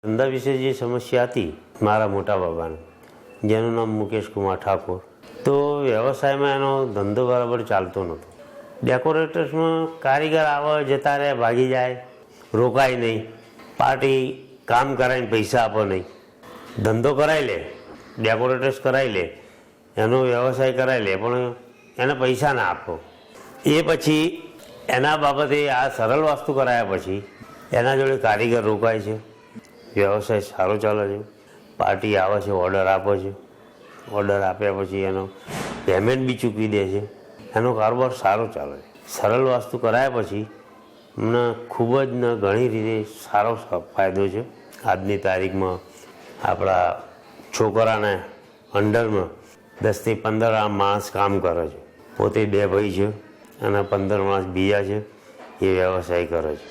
ધંધા વિશે જે સમસ્યા હતી મારા મોટા બાબાને, જેનું નામ મુકેશ કુમાર ઠાકોર, તો વ્યવસાયમાં એનો ધંધો બરાબર ચાલતો નહોતો. ડેકોરેટર્સમાં કારીગર આવે, જતા રહે, ભાગી જાય, રોકાય નહીં. પાર્ટી કામ કરાવીને પૈસા આપો નહીં. ધંધો કરાવી લે, ડેકોરેટર્સ કરાવી લે, એનો વ્યવસાય કરાવી લે, પણ એને પૈસા ના આપો. એ પછી એના બાબતે આ સરળ વાસ્તુ કરાયા પછી એના જોડે કારીગર રોકાય છે, વ્યવસાય સારો ચાલે છે, પાર્ટી આવે છે, ઓર્ડર આપે છે, ઓર્ડર આપ્યા પછી એનો પેમેન્ટ બી ચૂકવી દે છે, એનો કારોબાર સારો ચાલે છે. સરળ વાસ્તુ કરાયા પછી મને ખૂબ જ ઘણી રીતે સારો ફાયદો છે. આજની તારીખમાં આપણા છોકરાને અંડરમાં 10થી 15 માણસ કામ કરે છે. પોતે 2 ભાઈ છે અને 15 માણસ બીજા છે, એ વ્યવસાય કરે છે.